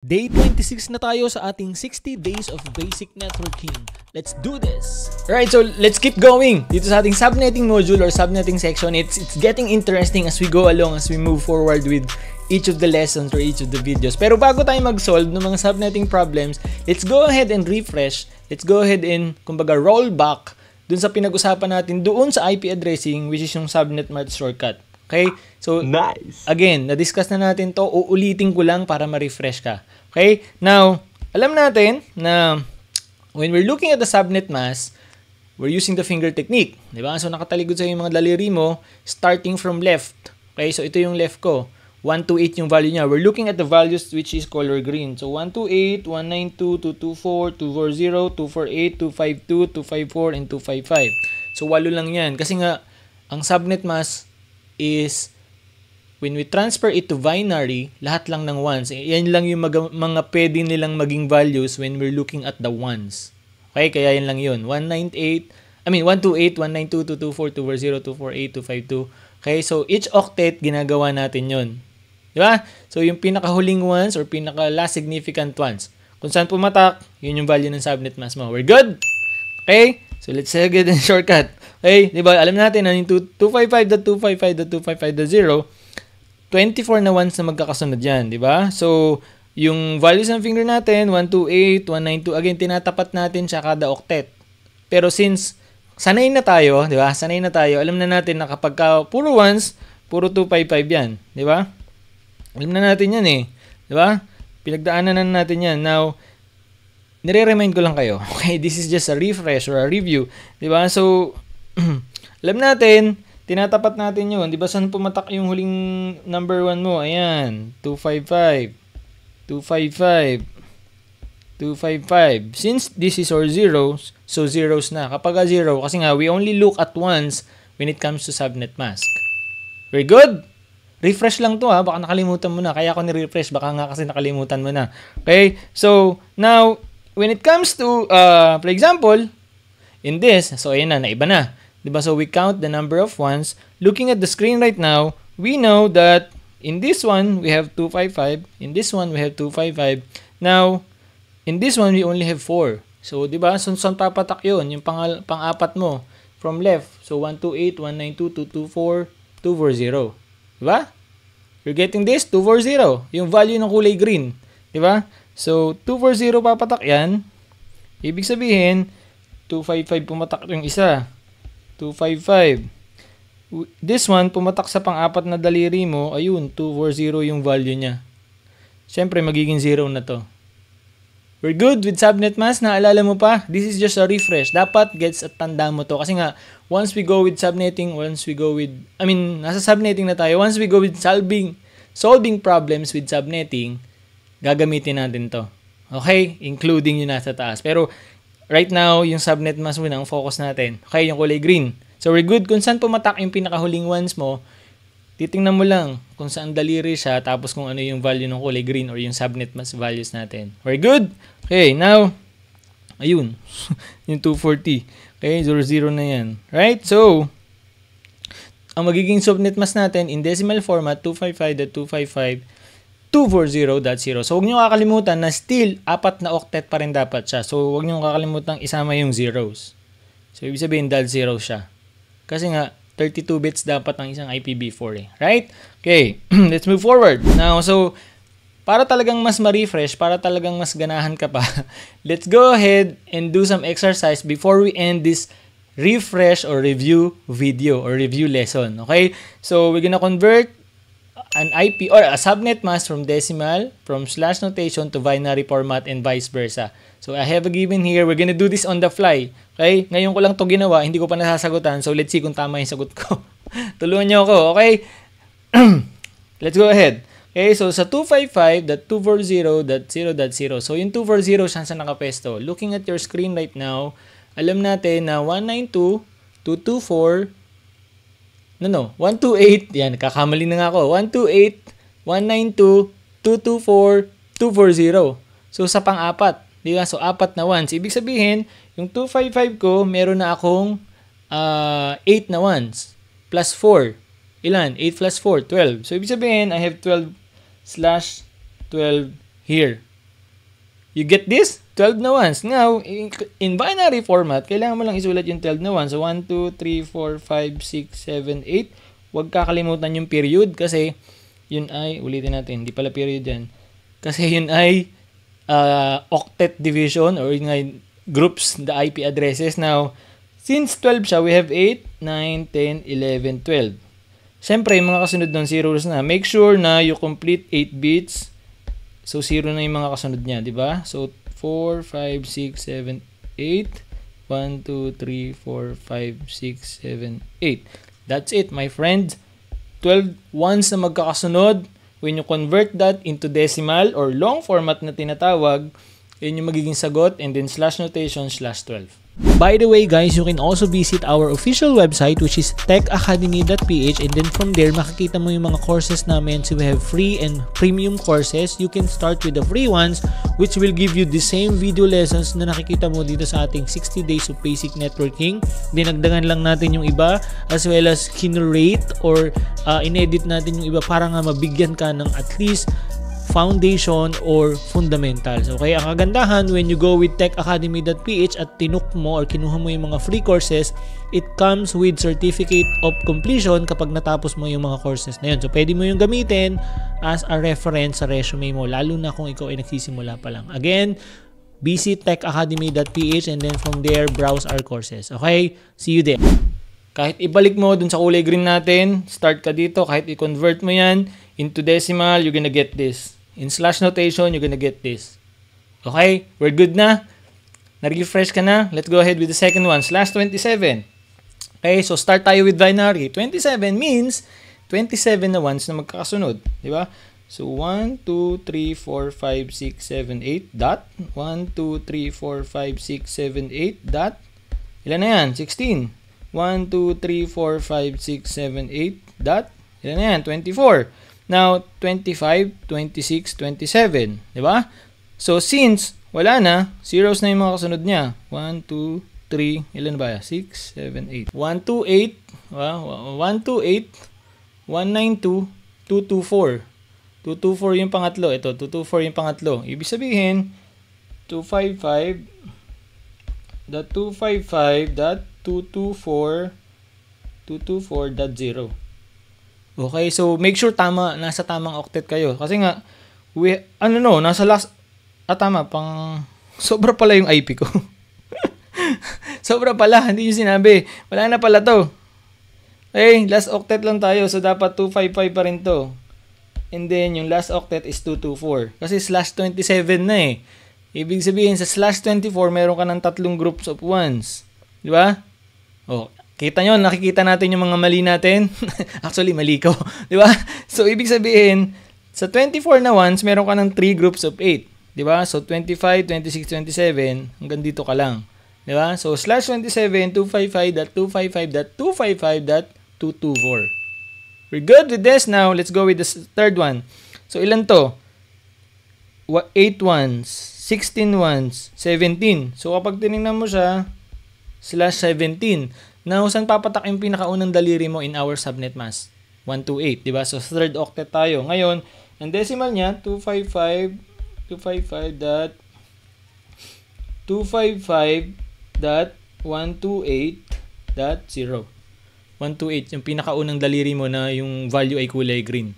Day 26 na tayo sa ating 60 days of basic networking. Let's do this! Alright, so let's keep going. Dito sa ating subnetting module or subnetting section, it's getting interesting as we go along, as we move forward with each of the lessons or each of the videos. Pero bago tayo mag-solve ng mga subnetting problems, let's go ahead and refresh. Let's go ahead and, kumbaga, roll back dun sa pinag-usapan natin doon sa IP addressing, which is yung subnet math shortcut. Okay? So, nice. Again, na-discuss na natin to. Uulitin ko lang para ma-refresh ka. Okay? Now, alam natin na when we're looking at the subnet mask, we're using the finger technique. Diba? So, nakataligod sa yung mga daliri mo starting from left. Okay? So, ito yung left ko. 128 yung value niya. We're looking at the values which is color green. So, 128, 192, 224, 240, 248, 252, 254, and 255. So, 8 lang yan. Kasi nga, ang subnet mask is when we transfer it to binary, lahat lang ng ones. Yan lang yung mga pwede nilang maging values when we're looking at the ones. Okay, kaya yan lang yun. 128, 192, 224, 240, 248, 252. Okay, so each octet, ginagawa natin yun. Diba? So yung pinakahuli ones or pinaka last significant ones. Kung saan pumatak, yun yung value ng subnet mask mo. We're good? Okay? So let's get a shortcut. Okay, di ba? Alam natin na yung 255.255.255.0, 24 na ones na magkakasunod yan, di ba? So, yung values ng finger natin, 128, 192, again, tinatapat natin siya kada octet. Pero since sanay na tayo, di ba? Sanay na tayo, alam na natin na kapag puro ones, puro 255 yan, di ba? Alam na natin yan eh, di ba? Pinagdaanan na natin yan. Now, nire-remind ko lang kayo. Okay, this is just a refresh or a review. Diba? So, alam natin, tinatapat natin yun. Diba saan pumatak yung huling number 1 mo? Ayan, 255. 255. 255. Since this is our zeros, so zeros na. Kapag zero, kasi nga, we only look at ones when it comes to subnet mask. Very good? Refresh lang to ha. Baka nakalimutan mo na. Kaya ako ni-refresh. Baka nga kasi nakalimutan mo na. Okay? So, now, when it comes to, for example, in this, so ayan na, naiba na. Diba? So we count the number of ones. Looking at the screen right now, we know that in this one, we have 255. In this one, we have 255. Now, in this one, we only have 4. So, diba? So, saan papatak yun? Yung pang-apat mo. From left. So, 128, 192, 224, 240. Diba? You're getting this? 240. Yung value ng kulay green. Diba? So, 240 papatak yan. Ibig sabihin, 255 pumatak yung isa. 255. This one, pumatak sa pang-apat na daliri mo. Ayun, 240 yung value niya. Siyempre, magiging 0 na to. We're good with subnet mask. Naalala mo pa? This is just a refresh. Dapat gets at tanda mo to. Kasi nga, once we go with subnetting, nasa subnetting na tayo. Once we go with solving problems with subnetting, gagamitin natin to. Okay? Including yung nasa taas. Pero, right now, yung subnet mask muna ang focus natin. Okay? Yung kulay green. So, we're good. Kung saan pumatak yung pinakahuling ones mo, titingnan mo lang kung saan daliri siya, tapos kung ano yung value ng kulay green or yung subnet mask values natin. We're good? Okay, now, ayun. Yung 240. Okay? 00 na yan. Right? So, ang magiging subnet mask natin in decimal format, 255.255 240.0. So, huwag nyo kakalimutan na still, 4 na octet pa rin dapat siya. So, huwag nyo kakalimutan isama yung zeros. So, ibig sabihin, .0 siya. Kasi nga, 32 bits dapat ang isang IPv4 eh. Right? Okay. Let's move forward. Now, so, para talagang mas ma-refresh, para talagang mas ganahan ka pa, let's go ahead and do some exercise before we end this refresh or review video or review lesson. Okay? So, we're gonna convert an IP or a subnet mask from decimal, from slash notation to binary format and vice versa. So, I have a given here. We're gonna do this on the fly. Okay? Ngayon ko lang to ginawa. Hindi ko pa nasasagutan. So, let's see kung tama yung sagot ko. Tulungan nyo ako. Okay? Let's go ahead. Okay? So, sa 255.240.0.0. So, yung 240 siya sa nakapesto. Looking at your screen right now, alam natin na 192.224 128, yan, nakakamali na nga ako. 128, 192, 224, 240. So, sa pang-apat. Di ba? So, 4 na ones. Ibig sabihin, yung 255 ko, meron na akong 8 na ones. Plus 4. Ilan? 8 plus 4, 12. So, ibig sabihin, I have 12 /12 here. You get this? 12 na ones. Now, in binary format, kailangan mo lang isulat yung 12 na ones. So, 1, 2, 3, 4, 5, 6, 7, 8. Huwag kakalimutan yung period kasi yun ay, ulitin natin, hindi pala period yan. Kasi yun ay octet division or yun ay groups the IP addresses. Now, since 12 siya, we have 8, 9, 10, 11, 12. Siyempre, yung mga kasunod ng zeros na. Make sure na you complete 8 bits. So, 0 na yung mga kasunod niya, di ba? So, 4, 5, 6, 7, 8. 1, 2, 3, 4, 5, 6, 7, 8. That's it, my friend. 12 ones na magkakasunod. When you convert that into decimal or long format na tinatawag, yun yung magiging sagot and then slash notation slash 12. By the way guys, you can also visit our official website which is techacademy.ph, and then from there makikita mo yung mga courses namin. So we have free and premium courses. You can start with the free ones which will give you the same video lessons na nakikita mo dito sa ating 60 days of basic networking. Dinagdagan lang natin yung iba as well as kinurate or inedit natin yung iba para nga mabigyan ka ng at least foundation or fundamentals. Okay, ang kagandahan when you go with techacademy.ph at tinuk mo or kinuha mo yung mga free courses, it comes with certificate of completion kapag natapos mo yung mga courses na yun. So, pwede mo yung gamitin as a reference sa resume mo, lalo na kung ikaw ay nagsisimula pa lang. Again, visit techacademy.ph and then from there, browse our courses. Okay, see you there. Kahit ibalik mo dun sa kulay green natin, start ka dito, kahit i-convert mo yan into decimal, you're gonna get this. In slash notation, you're gonna get this. Okay? We're good na? Na-refresh ka na? Let's go ahead with the second one. Slash 27. Okay? So, start tayo with binary. 27 means 27 na ones na magkakasunod. Di ba? So, 1, 2, 3, 4, 5, 6, 7, 8, dot. 1, 2, 3, 4, 5, 6, 7, 8, dot. Ilan na yan? 16. 1, 2, 3, 4, 5, 6, 7, 8, dot. Ilan na yan? 24. Now, 25, 26, 27. Diba? So, since wala na, zeros na yung mga kasunod niya. 1, 2, 3, ilan ba? 6, 7, 8. 1, 2, 8, 1, 2, 8, 1, 9, 2, 2, 2, 4. 2, 2, 4 yung pangatlo. Ito, 2, 2, 4 yung pangatlo. Ibig sabihin, 255, dot 255, dot 224, 224.0. Okay, so make sure nasa tamang octet kayo. Kasi nga, nasa last, sobra pala yung IP ko. Sobra pala, hindi nyo sinabi. Wala na pala to. Okay, last octet lang tayo, so dapat 255 pa rin to. And then, yung last octet is 224. Kasi slash 27 na eh. Ibig sabihin, sa slash 24, meron ka ng 3 groups of ones. Di ba? Oh, kita nyo, nakikita natin yung mga mali natin. Actually, mali ko. Di ba? So, ibig sabihin, sa 24 na ones, meron ka ng 3 groups of 8. Di ba? So, 25, 26, 27, hanggang dito ka lang. Di ba? So, slash 27, 255.255.224. We're good with this. Now, let's go with the third one. So, ilan to? 8 ones, 16 ones, 17. So, kapag tinignan mo siya, slash 17. Now, saan papatak yung pinakaunang daliri mo in our subnet mask? 128, di ba? So, third octet tayo. Ngayon, ang decimal niya, 255.128.0. 128, yung pinakaunang daliri mo na yung value ay kulay green.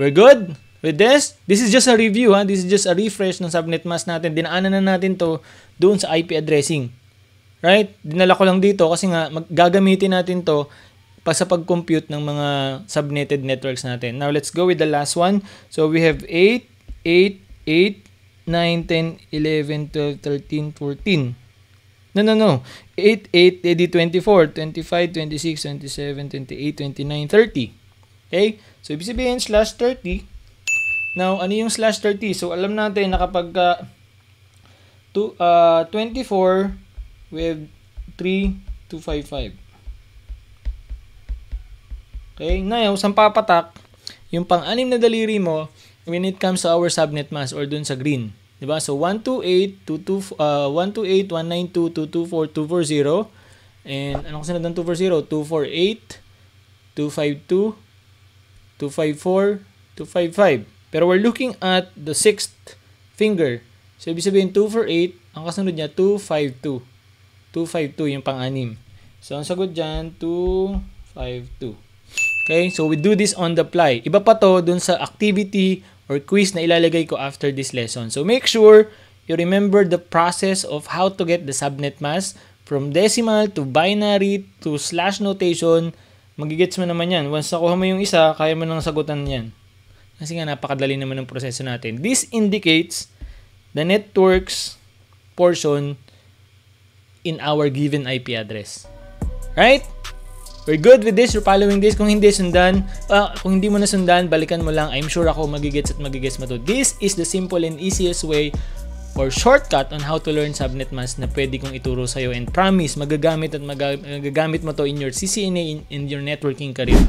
We're good with this? This is just a review, ha? This is just a refresh ng subnet mask natin. Dinaanan na natin to doon sa IP addressing. Right? Dinala ko lang dito kasi nga gagamitin natin to sa pag-compute ng mga subnetted networks natin. Now, let's go with the last one. So, we have 8, 8, 8, 9, 10, 11, 12, 13, 14. No. 8, 8, edi 24, 25, 26, 27, 28, 29, 30. Okay? So, ibig sabihin, slash 30. Now, ano yung slash 30? So, alam natin na kapag 24, we have 3, 255. Okay? Now, saan papatak yung pang-anim na daliri mo when it comes to our subnet mask or dun sa green. Diba? So, 128, 192, 224, 240. And, anong kasunod ng 240? 248, 252, 254, 255. Pero we're looking at the sixth finger. So, ibig sabihin 2 for 8, ang kasunod niya 252. 252 yung pang-anim. So, ang sagot dyan, 252. Okay, so we do this on the fly. Iba pa to dun sa activity or quiz na ilalagay ko after this lesson. So, make sure you remember the process of how to get the subnet mask from decimal to binary to slash notation. Magigets mo naman yan. Once nakuha mo yung isa, kaya mo nang sagutan yan. Kasi nga, napakadali naman ng proseso natin. This indicates the network's portion in our given IP address. Right? We're good with this. You're following this. Kung hindi mo nasundan, balikan mo lang. I'm sure ako magigets at magigets mo to. This is the simple and easiest way or shortcut on how to learn subnet mask na pwede kong ituro sa'yo. And promise, magagamit mo to in your CCNA in your networking career.